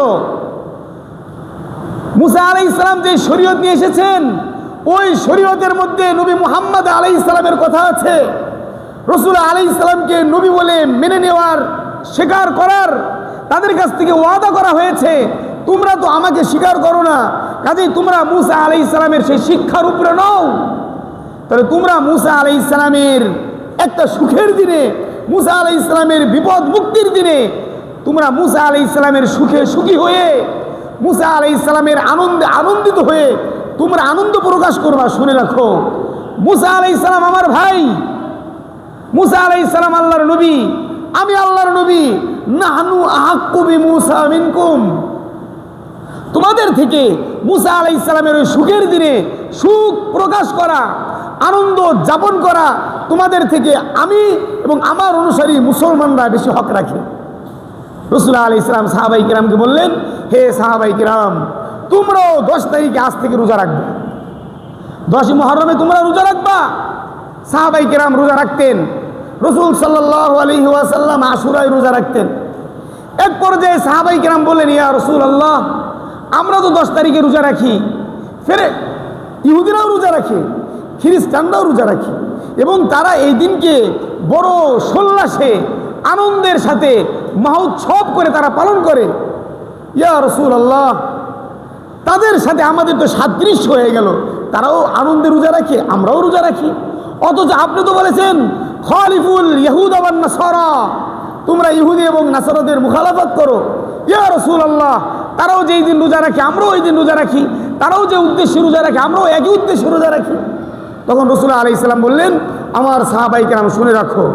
মূসা আলাইহিস সালাম যে শরীয়ত নিয়ে এসেছেন, ওই শরীয়তের মধ্যে নবী মুহাম্মদ আলাইহিস সালামের কথা আছে। রাসূল আলাইহিস সালামকে নবী বলে মেনে নেওয়ার, স্বীকার করার তাদের কাছ থেকে ওয়াদা করা হয়েছে। তোমরা তো আমাকে স্বীকার করো না, কাজেই তোমরা মূসা আলাইহিস সালামের সেই শিক্ষার উপরে নও। তাহলে তোমরা মূসা আলাইহিস সালামের একটা সুখের দিনে, মূসা আলাইহিস সালামের বিপদ মুক্তির দিনে তোমরা মূসা আলাইহিস সালামের সুখে সুখী হয়ে, মূসা আলাইহিস সালামের আনন্দে আনন্দিত হয়ে তোমরা আনন্দ প্রকাশ করবা। শুনে রাখো, মূসা আলাইহিস সালাম আমার ভাই, মূসা আলাইহিস সালাম আল্লাহর নবী, আমি আল্লাহর নবী। নাহনু আহাক্কু বিমূসা মিনকুম, তোমাদের থেকে মূসা আলাইহিস সালামের ওই সুখের দিনে সুখ প্রকাশ করা, আনন্দ যাপন করা তোমাদের থেকে আমি এবং আমার অনুসারী মুসলমানরা বেশি হক রাখে। রাসূল আলাইহিস সালাম সাহাবায়ে কিরামকে বললেন, হে সাহাবায়ে কিরাম, তোমরাও 10 তারিখে আজ থেকে রোজা রাখবে, 10ই মুহররমে তোমরা রোজা রাখবা। সাহাবায়ে কিরাম রোজা রাখতেন। রাসূল সাল্লাল্লাহু আলাইহি ওয়াসাল্লাম আশুরায় রোজা রাখতেন। এক পর্যায়ে সাহাবায়ে কিরাম বললেন, ইয়া রাসূলুল্লাহ, আমরা তো 10 তারিখে রোজা রাখি, ফেরে ইহুদিরাও রোজা রাখে, খ্রিস্টানরাও রোজা রাখে, এবং তারা এই দিনকে বড় সোল্লাসে আনন্দের সাথে মহোৎসব করে তারা পালন করে। ইয়া রাসূলুল্লাহ, তাদের সাথে আমাদের তো সাদৃশ্য হয়ে গেল, তারাও আনন্দে রোজা রাখে, আমরাও রোজা রাখি, অথচ আপনি তো বলেছেন খালিফুল ইহুদা ওয়ান নাসারা, তোমরা ইহুদি এবং নাসারাদের মুখালাফত করো। ইয়া রাসূলুল্লাহ, তারাও যেই দিন রোজা রাখে আমরাও ওই দিন রোজা রাখি, তারাও যে উদ্দেশ্যে রোজা রাখে আমরাও একই উদ্দেশ্যে রোজা রাখি। তখন রাসূল আলাইহিস সালাম বললেন, আমার সাহাবায়ে কেরাম শুনে রাখো,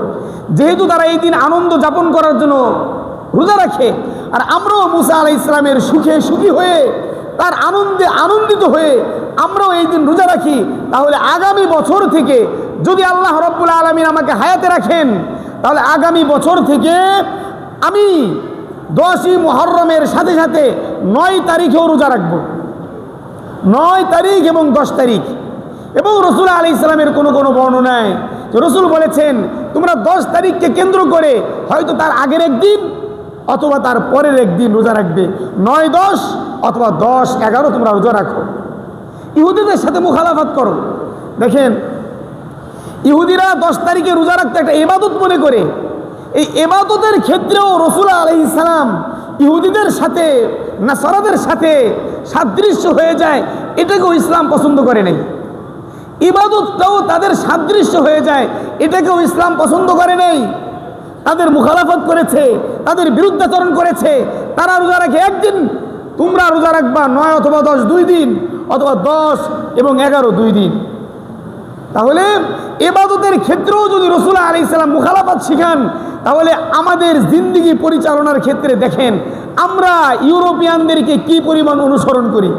যেহেতু তারা এই দিন আনন্দ যাপন করার জন্য রোজা রাখে, আর আমরাও মুসা আলাইহিস সালামের সুখে সুখী হয়ে তার আনন্দে আনন্দিত হয়ে আমরাও এই দিন রোজা রাখি, তাহলে আগামী বছর থেকে যদি আল্লাহ রাব্বুল আলামিন আমাকে হায়াতে রাখেন, তাহলে আগামী বছর থেকে আমি 10ই মুহররমের সাথে সাথে 9 তারিখেও রোজা রাখব। 9 তারিখ এবং 10 তারিখ। এবং রসুল আলাইহিস সালামের কোনো কোনো বর্ণনায় যে রসুল বলেছেন তোমরা 10 তারিখকে কেন্দ্র করে হয়তো তার আগের একদিন অথবা তার পরের একদিন রোজা রাখবে। 9-10 অথবা 10-11 তোমরা রোজা রাখো। ইহুদিদের সাথে মুখালাফাত করো। দেখেন, ইহুদিরা 10 তারিখে রোজা রাখতে একটা ইবাদত মনে করে। এই ইবাদতের ক্ষেত্রেও রসুল আলাইহিস সালাম ইহুদিদের সাথে নাসারাদের সাথে সাদৃশ্য হয়ে যায়, এটাকেও ইসলাম পছন্দ করে নাই। ইবাদতটাও তাদের সাদৃশ্য হয়ে যায়, এটাকেও ইসলাম পছন্দ করে নাই। তাদের মুখালাফত করেছে, তাদের বিরুদ্ধাচরণ করেছে। তারা রোজা রাখে একদিন, তোমরা রোজা রাখবা 9 অথবা 10 2 দিন, অথবা 10 এবং 11 2 দিন। তাহলে ইবাদতের ক্ষেত্রেও যদি রাসূল আলাইহিস সালাম মুখালাফত শিখান, তাহলে আমাদের জিন্দেগি পরিচালনার ক্ষেত্রে দেখেন আমরা ইউরোপিয়ানদেরকে কি পরিমাণ অনুসরণ করি।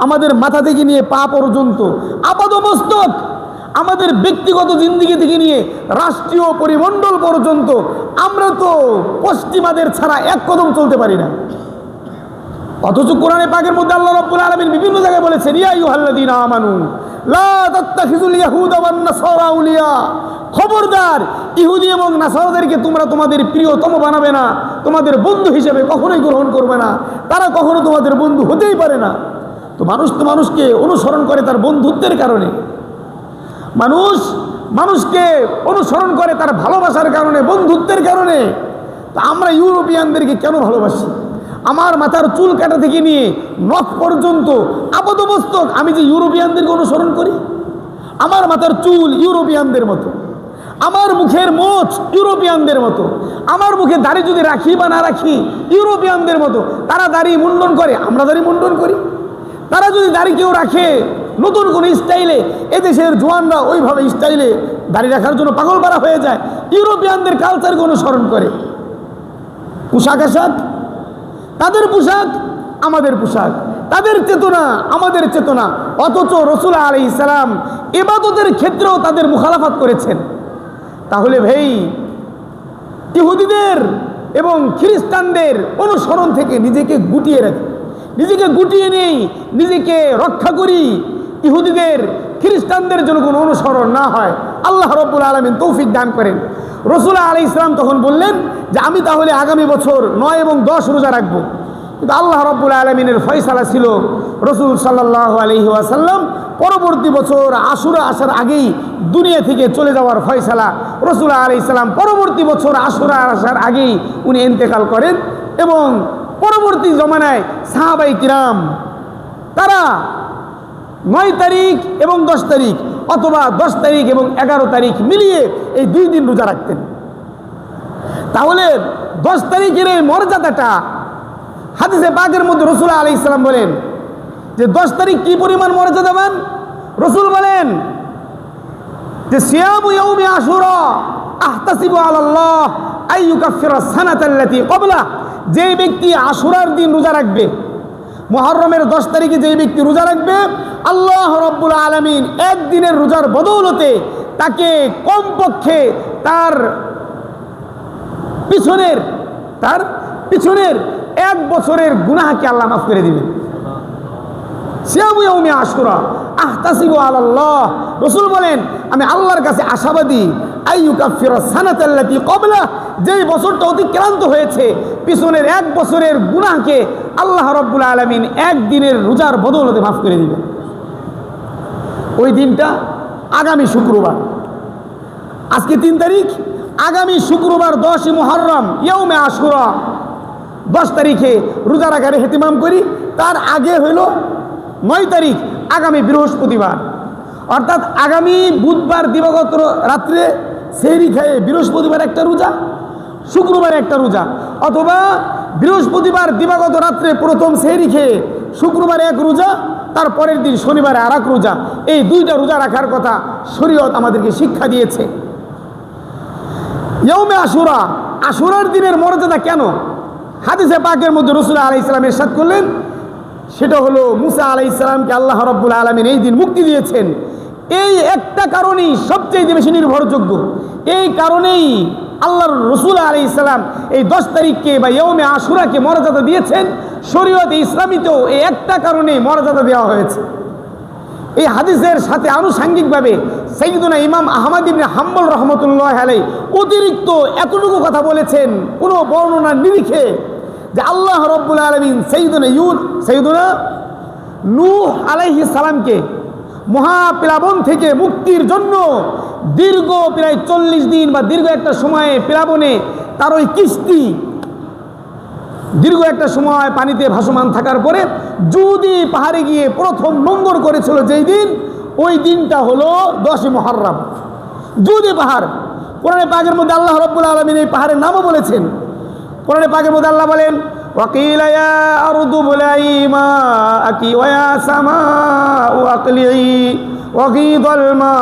আমাদের মাথা থেকে নিয়ে পা পর্যন্ত আপাদমস্তক, আমাদের ব্যক্তিগত জিন্দেগি থেকে নিয়ে রাষ্ট্রীয় পরিমণ্ডল পর্যন্ত আমরা তো পশ্চিমাদের ছাড়া এক কদম চলতে পারি না। অথচ কোরআনে পাকের মধ্যে আল্লাহ রাব্বুল আলামিন বিভিন্ন জায়গায় বলেছেন, ইয়া আইয়ুহাল্লাযীনা আমানু লা তাত্তাখিযুল ইয়াহুদা ওয়ান নাসারা আউলিয়া, খবরদার ইহুদি এবং নাসারাদেরকে তোমরা তোমাদের প্রিয়তম বানাবে না, তোমাদের বন্ধু হিসেবে কখনোই গ্রহণ করবে না। তারা কখনো তোমাদের বন্ধু হতেই পারে না। তো মানুষকে অনুসরণ করে তার বন্ধুত্বের কারণে, মানুষকে অনুসরণ করে তার ভালোবাসার কারণে, বন্ধুত্বের কারণে। তো আমরা ইউরোপিয়ানদেরকে কেন ভালোবাসি? আমার মাথার চুল কাটা থেকে নিয়ে নখ পর্যন্ত আপাদমস্তক আমি যে ইউরোপিয়ানদেরকে অনুসরণ করি, আমার মাথার চুল ইউরোপিয়ানদের মতো, আমার মুখের মোচ ইউরোপিয়ানদের মতো, আমার মুখে দাড়ি যদি রাখি বা না রাখি ইউরোপিয়ানদের মতো। তারা দাড়ি মুন্ডন করে, আমরা দাড়ি মুন্ডন করি। তারা যদি দাড়ি কেউ রাখে নতুন কোনো স্টাইলে, এদেশের জোয়ানরা ওইভাবে স্টাইলে দাড়ি রাখার জন্য পাগল পারা হয়ে যায়, ইউরোপিয়ানদের কালচারকে অনুসরণ করে। পোশাক আশাক, তাদের পোশাক আমাদের পোশাক, তাদের চেতনা আমাদের চেতনা। অথচ রাসূল আলাইহিস সালাম ইবাদতের ক্ষেত্রেও তাদের মুখালাফাত করেছেন। তাহলে ভাই, ইহুদিদের এবং খ্রিস্টানদের অনুসরণ থেকে নিজেকে গুটিয়ে রাখি, নিজেকে গুটিয়ে নেই, নিজেকে রক্ষা করি। ইহুদিদের খ্রিস্টানদের জন্য কোনো অনুসরণ না হয়, আল্লাহ রাব্বুল আলামিন তৌফিক দান করেন। রাসূল আলাইহিস সালাম তখন বললেন যে আমি তাহলে আগামী বছর 9 এবং 10 রোজা রাখবো। কিন্তু আল্লাহ রাব্বুল আলামিনের ফয়সালা ছিল রাসূল সাল্লাল্লাহু আলাইহি ওয়াসাল্লাম পরবর্তী বছর আশুরা আসার আগেই দুনিয়া থেকে চলে যাওয়ার ফয়সালা। রাসূল আলাইহিস সালাম পরবর্তী বছর আশুরা আসার আগেই উনি ইন্তেকাল করেন। এবং পরবর্তী জমানায় সাহাবাই কিরাম তারা 9 তারিখ এবং 10 তারিখ অথবা 10 তারিখ এবং 11 তারিখ মিলিয়ে এই 2 দিন রোজা রাখতেন। তাহলে 10 তারিখের এই মর্যাদাটা হাদিসে পাকের মধ্যে রাসূল আলাইহিস সালাম বলেন যে 10 তারিখ কি পরিমাণ মর্যাদাবান। রাসূল বলেন যে সিয়ামু ইয়াউমি আশুরা আহতাসিবু আলাল্লাহ আইয়ুকাফিরা সানাতাল্লাতী ক্বাবলা, যে ব্যক্তি আশুরার দিন রোজা রাখবে, মুহররমের 10 তারিখে যে ব্যক্তি রোজা রাখবে, আল্লাহ রাব্বুল আলামিন একদিনের রোজার বদৌলতে তাকে কমপক্ষে তার পিছনের 1 বছরের গুনাহকে আল্লাহ মাফ করে দিবেন। সিয়ামু ইয়াউমি আশুরা আহতাসিবু আলাল্লাহ, রাসূল বলেন আমি আল্লাহর কাছে আশাবাদী, আইয়ুকাফিরা সানাতাল্লাতী ক্বাবলা, যেই বছরটা অতিক্রান্ত হয়েছে পিছনের 1 বছরের গুনাহকে আল্লাহ রাব্বুল আলামিন একদিনের রোজার বদৌলতে মাফ করে দিবেন। ওই দিনটা আগামী শুক্রবার, আজকে 3 তারিখ, আগামী শুক্রবার 10ই মুহররম ইয়াউমে আশুরা 10 তারিখে রোজা রাখার ইহতিমাম করি। তার আগে হইল 9 তারিখ, আগামী বৃহস্পতিবার, অর্থাৎ আগামী বুধবার দিবাগত রাত্রে সেহরি খেয়ে বৃহস্পতিবার একটা রোজা, শুক্রবার একটা রোজা, অথবা বৃহস্পতিবার দিবাগত রাত্রে প্রথম সেহরি খেয়ে শুক্রবার 1 রোজা, তার পরের দিন শনিবারে আর এক রোজা, এই দুইটা রোজা রাখার কথা শরীয়ত আমাদেরকে শিক্ষা দিয়েছে। ইয়ৌমে আশুরা, আশুরার দিনের মর্যাদা কেন? হাদিসে পাকের মধ্যে রাসূল আলাইহিস সালাম ইরশাদ করলেন, সেটা হলো মুসা আলাইহিস সালামকে আল্লাহ রাব্বুল আলামিন এই দিন মুক্তি দিয়েছেন। এই একটা কারণেই সবচেয়ে বেশি নির্ভরযোগ্য। এই কারণেই আল্লাহর রাসূল আলাইহিস সালাম এই 10 তারিখকে বা ইয়ৌমে আশুরাকে মর্যাদা দিয়েছেন। শরীয়তে ইসলামীতেও এই একটা কারণে মর্যাদা দেওয়া হয়েছে। এই হাদিসের সাথে আনুষাঙ্গিকভাবে সাইয়্যিদুনা ইমাম আহমদ ইবনে হাম্বল রাহমাতুল্লাহি আলাইহি অতিরিক্ত এতটুকু কথা বলেছেন কোনো বর্ণনার নিরিখে, যে আল্লাহ রাব্বুল আলামিন সাইয়্যিদুনা নূহ আলাইহিস সালামকে মহাপ্লাবন থেকে মুক্তির জন্য দীর্ঘ প্রায় 40 দিন বা দীর্ঘ একটা সময়ে প্লাবনে তার ওই কিস্তি দীর্ঘ একটা সময় পানিতে ভাসমান থাকার পরে জুদি পাহাড়ে গিয়ে প্রথম নোঙ্গর করেছিল যেই দিন, ওই দিনটা হলো 10 মুহররম। জুদি পাহাড়, কোরআনে পাকের মধ্যে আল্লাহ রাব্বুল আলামিন এই পাহাড়ের নামও বলেছেন। কোরআনে পাকের মধ্যে আল্লাহ বলেন, ওয়াকিলা ইয়া আরদু বুলাই মাআকি ওয়া ইয়া সামাউ আকলিই ওয়াগীদাল মা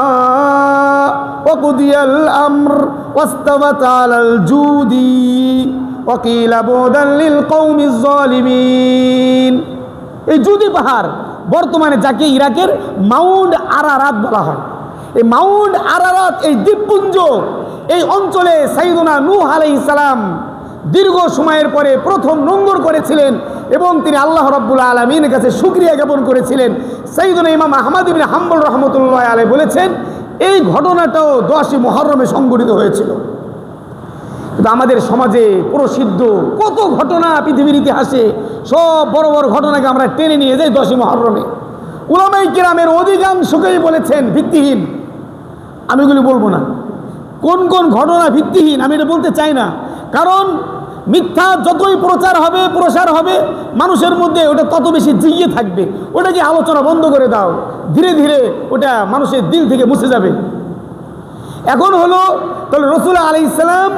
ওয়া কুদিয়াল আমর ওয়াস্তাওয়াত আলাল জুদি ওয়াকিলা বুদাল লিল কওমিজ জালিমিন। এই জুদি পাহাড় বর্তমানে যাকে ইরাকের মাউন্ট আরারাত বলা হয়, এই মাউন্ট আরারাত এই দ্বীপপুঞ্জ এই অঞ্চলে সাইয়্যিদুনা নূহ আলাইহিস সালাম দীর্ঘ সময়ের পরে প্রথম নোঙ্গর করেছিলেন এবং তিনি আল্লাহ রাব্বুল আলামিনের কাছে শুকরিয়া জ্ঞাপন করেছিলেন। সাইয়্যিদুনা ইমাম আহমদ ইবনে হাম্বল রাহমাতুল্লাহি আলাইহি বলেছেন, এই ঘটনাটাও 10 মুহররমে সংঘটিত হয়েছিল। কিন্তু আমাদের সমাজে প্রসিদ্ধ কত ঘটনা পৃথিবীর ইতিহাসে, সব বড় বড় ঘটনাকে আমরা টেনে নিয়ে যাই 10 মুহররমে। উলামায়ে কিরামের অধিকাংশকেই বলেছেন ভিত্তিহীন। আমি এগুলি বলবো না কোন কোন ঘটনা ভিত্তিহীন, আমি এটা বলতে চাই না, কারণ মিথ্যা যতই প্রসার হবে মানুষের মধ্যে ওটা তত বেশি জিইয়ে থাকবে। ওটাকে আলোচনা বন্ধ করে দাও, ধীরে ধীরে ওটা মানুষের দিল থেকে মুছে যাবে। এখন হলো তাহলে রাসূল আলাইহিস সালাম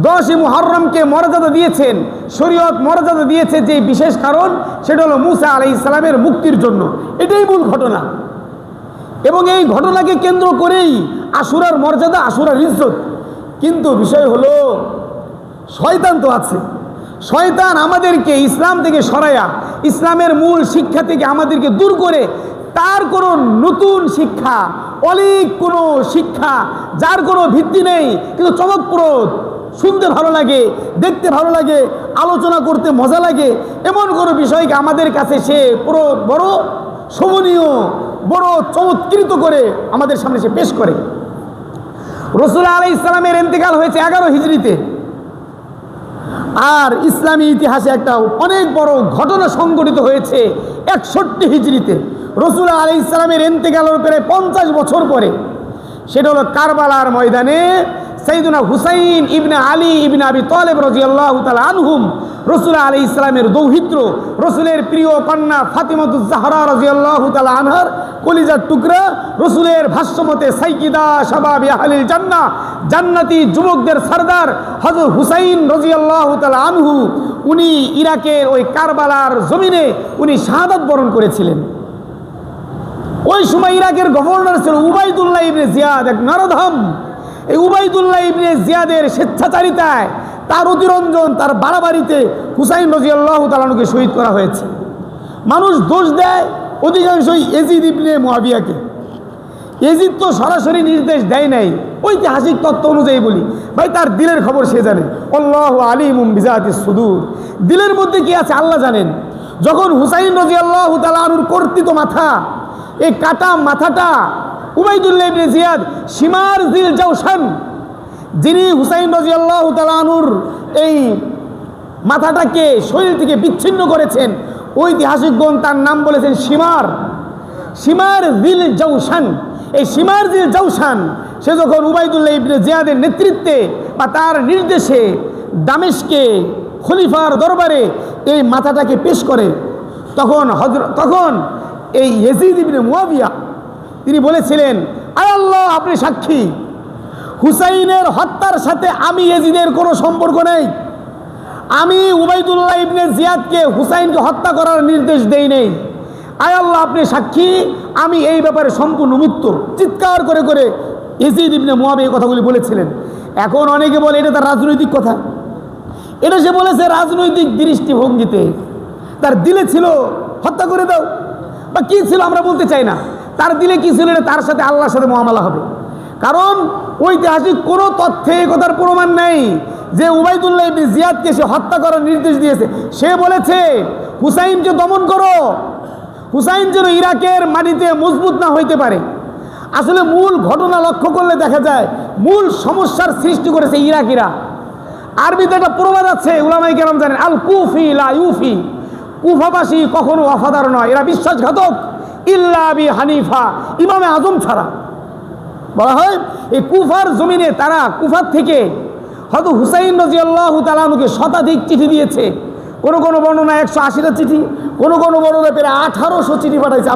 10 মুহররমকে মর্যাদা দিয়েছেন, শরীয়ত মর্যাদা দিয়েছে যে বিশেষ কারণ, সেটা হলো মুসা আলাইহিস সালামের মুক্তির জন্য। এটাই মূল ঘটনা এবং এই ঘটনাকে কেন্দ্র করেই আশুরার মর্যাদা, আশুরার ইজ্জত। কিন্তু বিষয় হলো শয়তান তো আছে, শয়তান আমাদেরকে ইসলাম থেকে সরায়া ইসলামের মূল শিক্ষা থেকে আমাদেরকে দূর করে তার কোনো নতুন শিক্ষা, অলিক কোনো শিক্ষা যার কোনো ভিত্তি নেই কিন্তু চমকপ্রদ, শুনতে ভালো লাগে, দেখতে ভালো লাগে, আলোচনা করতে মজা লাগে, এমন কোনো বিষয়কে আমাদের কাছে সে পুরো বড় শোভনীয়, বড় চমৎকৃত করে আমাদের সামনে সে পেশ করে। রাসূল আলাইহিস সালামের ইন্তেকাল হয়েছে 11 হিজরিতে, আর ইসলামী ইতিহাসে একটা অনেক বড় ঘটনা সংঘটিত হয়েছে 61 হিজরিতে। রাসূল আলাইহিস সালামের ইন্তেকালের পরে 50 বছর পরে, সেটা হলো কারবালার ময়দানে সাইয়্যিদুনা হুসাইন ইবনে আলী ইবনে আবি তালেব রাদিয়াল্লাহু তাআলা আনহুম, রাসূল আলাইহিস সালামের দৌহিত্র, রাসূলের প্রিয় কন্যা ফাতিমাতুজ জাহরা রাদিয়াল্লাহু তাআলা আনহার কলিজার টুকরা, রাসূলের ভাষ্যমতে সাইয়্যিদা শাবাবি আহলিল জান্নাহ, জান্নাতি যুবকদের সরদার হযরত হুসাইন রাদিয়াল্লাহু তাআলা আনহু, উনি ইরাকের ওই কারবালার জমিনে উনি শাহাদাত বরণ করেছিলেন। ওই সময় ইরাকের গভর্নর ছিল উবাইদুল্লাহ ইবনে জিয়াদ, এক নরধম। এই উবাইদুল্লাহ ইবনে জিয়াদের স্বেচ্ছাচারিতায়, তার অতিরঞ্জন, তার বাড়াবাড়িতে হুসাইন রাদিয়াল্লাহু তাআলা আনহুকে শহীদ করা হয়েছে। মানুষ দোষ দেয় অধিকাংশই ইয়াজিদ ইবনে মুআবিয়াকে। ইয়াজিদ তো সরাসরি নির্দেশ দেয় নাই, ঐতিহাসিক তত্ত্ব অনুযায়ী বলি ভাই, তার দিলের খবর সে জানে। আল্লাহু আলিমুম বিজাতিস সুদূর, দিলের মধ্যে কি আছে আল্লাহ জানেন। যখন হুসাইন রাদিয়াল্লাহু তাআলা আনহুর কর্তৃত মাথা, এই কাটা মাথাটা উবাইদুল্লাহ ইবনে জিয়াদ শিমার জিল জাওশান, যিনি হুসাইন রাদিয়াল্লাহু তাআলা আনহুর এই মাথাটাকে শরীর থেকে বিচ্ছিন্ন করেছেন, ঐতিহাসিকগণ তার নাম বলেছেন শিমার জিল জাওশান। এই শিমার জিল জাওশান সে যখন উবাইদুল্লাহ ইবনে জিয়াদের নেতৃত্বে বা তার নির্দেশে দামেস্কে খলিফার দরবারে এই মাথাটাকে পেশ করে, তখন এই ইয়াজিদ ইবনে মুআবিয়া তিনি বলেছিলেন, আয় আল্লাহ আপনি সাক্ষী, হুসাইনের হত্যার সাথে আমি ইয়াজিদের কোনো সম্পর্ক নেই। আমি উবাইদুল্লাহ ইবনে জিয়াদকে হুসাইনকে হত্যা করার নির্দেশ দেই নেই। আয় আল্লাহ আপনি সাক্ষী, আমি এই ব্যাপারে সম্পূর্ণ মুক্ত। চিৎকার করে করে ইয়াজিদ ইবনে মুআবিয়া এই কথাগুলি বলেছিলেন। এখন অনেকে বলে এটা তার রাজনৈতিক কথা, এটা সে বলেছে রাজনৈতিক দৃষ্টিভঙ্গিতে। তার দিলে ছিল হত্যা করে দাও, বা কি ছিল আমরা বলতে চাই না, তার দিলে কি ছিল এটা তার সাথে আল্লাহর সাথে মুআমালা হবে। কারণ ঐতিহাসিক কোনো তথ্যে এই কথার প্রমাণ নেই যে উবাইদুল্লাহ ইবনে জিয়াদকে সে হত্যা করার নির্দেশ দিয়েছে। সে বলেছে হুসাইনকে দমন করো, হুসাইন যেন ইরাকের মাটিতে মজবুত না হইতে পারে। আসলে মূল ঘটনা লক্ষ্য করলে দেখা যায় মূল সমস্যার সৃষ্টি করেছে ইরাকিরা। আরবিতে একটা প্রবাদ আছে, উলামায়ে কেরাম জানেন, আল কুফি লা ইউফি, কুফাবাসী কখনো ওয়াফাদার নয়, এরা বিশ্বাসঘাতক, ইল্লা আবি হানিফা, ইমামে আজম ছাড়া। বলা হয় এই কুফার জমিনে তারা কুফার থেকে হয়তো হুসাইন রাদিয়াল্লাহু তাআলা আনহুকে শতাধিক চিঠি দিয়েছে। কোনো কোনো বর্ণনায় 180টা চিঠি, কোনো কোনো বর্ণনায় প্রায় 1800 চিঠি পাঠাইছে।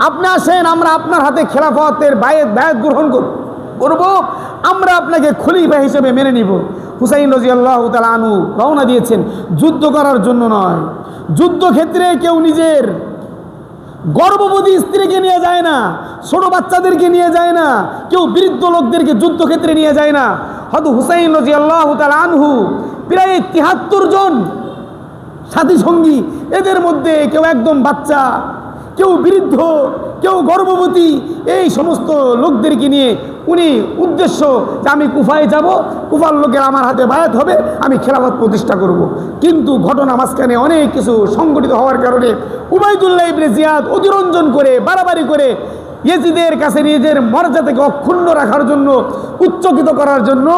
আপনি আসেন, আমরা আপনার হাতে খেলাফতের বায়াত গ্রহণ করব, আমরা আপনাকে খলিফা হিসেবে মেনে নিব। হুসাইন রাদিয়াল্লাহু তাআলা আনহু রওনা দিয়েছেন যুদ্ধ করার জন্য নয়। যুদ্ধক্ষেত্রে কেউ নিজের গর্ভবতী স্ত্রীকে নিয়ে যায় না, ছোট বাচ্চাদেরকে নিয়ে যায় না, কেউ বৃদ্ধ লোকদেরকে যুদ্ধক্ষেত্রে নিয়ে যায় না। হয়তো হুসাইন রাদিয়াল্লাহু তাআলা আনহু প্রায় 73 জন সাথী সঙ্গী, এদের মধ্যে কেউ একদম বাচ্চা, কেউ বৃদ্ধ, কেউ গর্ভবতী, এই সমস্ত লোকদেরকে নিয়ে উনি উদ্দেশ্য যে আমি কুফায় যাব, কুফার লোকের আমার হাতে বায়াত হবে, আমি খেলাফত প্রতিষ্ঠা করব। কিন্তু ঘটনা মাঝখানে অনেক কিছু সংগঠিত হওয়ার কারণে উবাইদুল্লাহ ইবনে জিয়াদ অতিরঞ্জন করে বাড়াবাড়ি করে ইয়াজিদের কাছে নিজের মর্যাদাকে অক্ষুণ্ণ রাখার জন্য, উচ্চকিত করার জন্য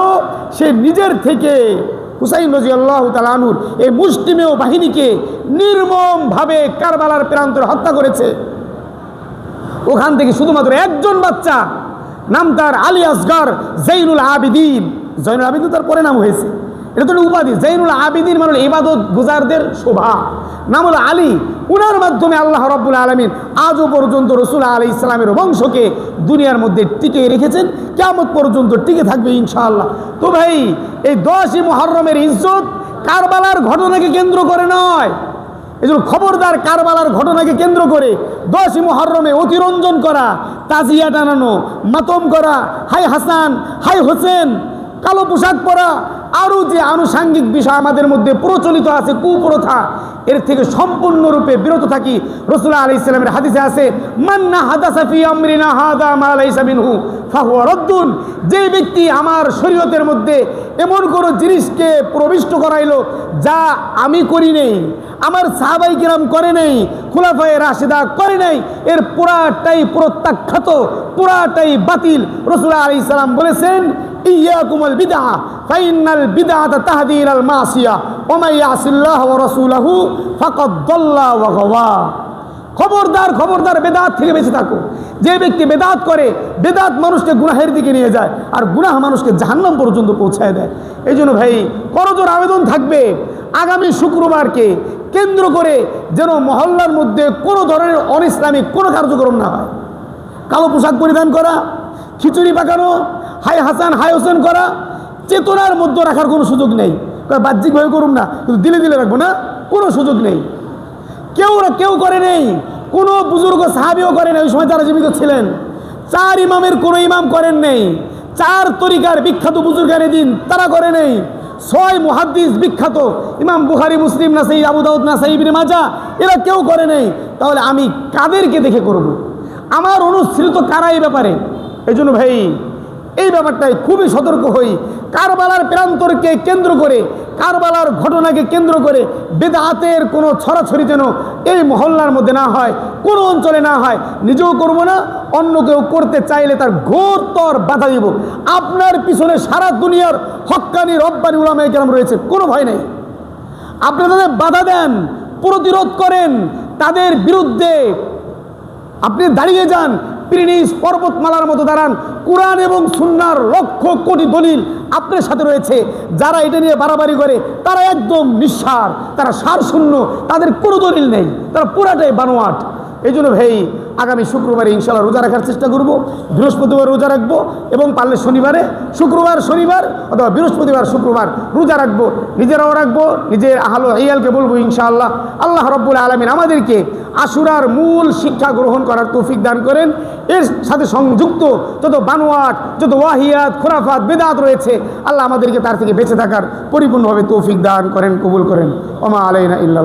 সে নিজের থেকে হুসাইন রাদিয়াল্লাহু তাআলা আনহুর এই মুষ্টিমেয় বাহিনীকে নির্মমভাবে কারবালার প্রান্তরে হত্যা করেছে। ওখান থেকে শুধুমাত্র একজন বাচ্চা, নাম তার আলী আসগর জৈনুল আবিদিন, জৈনুল আবিদিন তার পরে নাম হয়েছে, এটা তো উপাধি। জৈনুল আবিদিন মানে ইবাদত গুজারদের শোভা, নাম হলো আলী। উনার মাধ্যমে আল্লাহ রাব্বুল আলামিন আজও পর্যন্ত রাসূল আলাইহিস সালামের বংশকে দুনিয়ার মধ্যে টিকে রেখেছেন, কিয়ামত পর্যন্ত টিকে থাকবে ইনশাআল্লাহ। তো ভাই, এই 10ই মুহররমের ইজ্জত কারবালার ঘটনাকে কেন্দ্র করে নয়। এজন্য খবরদার, কারবালার ঘটনাকে কেন্দ্র করে 10ই মুহররমে অতিরঞ্জন করা, তাজিয়া টানানো, মাতম করা, হাই হাসান হাই হোসেন, কালো পোশাক পরা, আরও যে আনুষাঙ্গিক বিষয় আমাদের মধ্যে প্রচলিত আছে, কুপ্রথা, এর থেকে সম্পূর্ণরূপে বিরত থাকি। রাসূল আলাইহিস সালামের হাদিসে আছে, মান্না হাদাসা ফি আমরিনা হাদা মা লাইসা মিনহু ফাহুয়া রাদ্দুন, যে ব্যক্তি আমার শরীয়তের মধ্যে এমন কোনো জিনিসকে প্রবিষ্ট করাইলো যা আমি করি নেই, আমার সাহাবাই কিরাম করে নেই, খুলাফায়ে রাশিদা করে নাই, এর পুরাটাই প্রত্যাখ্যাত, পুরাটাই বাতিল। রাসূল আলাইহিস সালাম বলেছেন, ইয়াকুমুল বিদআ ফাইনাল বিদআতা তাহদি ইলাল মাসিয়া ওয়া মান ইয়াসিল্লাহ ওয়া রাসূলহু ফাকাদ দাল্লা ওয়া গাওয়া। খবরদার, খবরদার, বেদাত থেকে বেঁচে থাকো। যে ব্যক্তি বেদাত করে, বেদাত মানুষকে গুনাহের দিকে নিয়ে যায়, আর গুনাহ মানুষকে জাহান্নাম পর্যন্ত পৌঁছায় দেয়। এই জন্য ভাই, করজোর আবেদন থাকবে আগামী শুক্রবারকে কেন্দ্র করে যেন মহল্লার মধ্যে কোনো ধরনের অনিসলামিক কোনো কার্যক্রম না হয়। কালো পোশাক পরিধান করা, খিচুড়ি পাকানো, হাই হাসান হাই হোসেন করা, চেতনার মধ্যে রাখার কোনো সুযোগ নেই। বাহ্যিকভাবে করুন না, কিন্তু দিলে দিলে রাখবো না, কোনো সুযোগ নেই। কেউ করে নেই, কোনো বুজুর্গ সাহাবিও করে নেই, ওই সময় তারা জীবিত ছিলেন। 4 ইমামের কোনো ইমাম করেন নেই, 4 তরিকার বিখ্যাত বুজুর্গানে দিন তারা করে নেই, 6 মুহাদ্দিস বিখ্যাত ইমাম বুখারী, মুসলিম, নাসাই, আবু দাউদ, নাসাই, ইবনে মাজাহ, এরা কেউ করে নেই। তাহলে আমি কাদেরকে দেখে করব? আমার অনুসৃত কারা এই ব্যাপারে? এই জন্য ভাই, এই ব্যাপারটাই খুবই সতর্ক হই। কারবালার প্রান্তরকে কেন্দ্র করে, কারবালার ঘটনাকে কেন্দ্র করে বেদাতের কোনো ছড়াছড়ি যেন এই মহল্লার মধ্যে না হয়, কোনো অঞ্চলে না হয়। নিজেও করব না, অন্য কেউ করতে চাইলে তার ঘোরতর বাধা দিব। আপনার পিছনে সারা দুনিয়ার হক্কানি রব্বানি উলামায়ে কেরাম রয়েছে, কোনো ভয় নেই। আপনি তাদের বাধা দেন, প্রতিরোধ করেন, তাদের বিরুদ্ধে আপনি দাঁড়িয়ে যান, পিরিনিস পর্বতমালার মতো দাঁড়ান। কোরআন এবং সুন্নাহর লক্ষ কোটি দলিল আপনার সাথে রয়েছে। যারা এটা নিয়ে বাড়াবাড়ি করে তারা একদম নিঃসার, তারা সার শূন্য, তাদের কোনো দলিল নেই, তারা পুরাটাই বানোয়াট। এই জন্য ভাই, আগামী শুক্রবারে ইনশাআল্লাহ রোজা রাখার চেষ্টা করব, বৃহস্পতিবার রোজা রাখবো এবং পারলে শনিবারে, শুক্রবার শনিবার অথবা বৃহস্পতিবার শুক্রবার রোজা রাখবো, নিজেরাও রাখবো, নিজের আহল ইয়ালকে বলবো ইনশাআল্লাহ। আল্লাহ রাব্বুল আলামিন আমাদেরকে আশুরার মূল শিক্ষা গ্রহণ করার তৌফিক দান করেন। এর সাথে সংযুক্ত যত বানোয়াট, যত ওয়াহিয়াত, খুরাফাত, বেদাত রয়েছে, আল্লাহ আমাদেরকে তার থেকে বেঁচে থাকার পরিপূর্ণভাবে তৌফিক দান করেন, কবুল করেন। ওমা আলাইনা ইল্লাল্লাহ।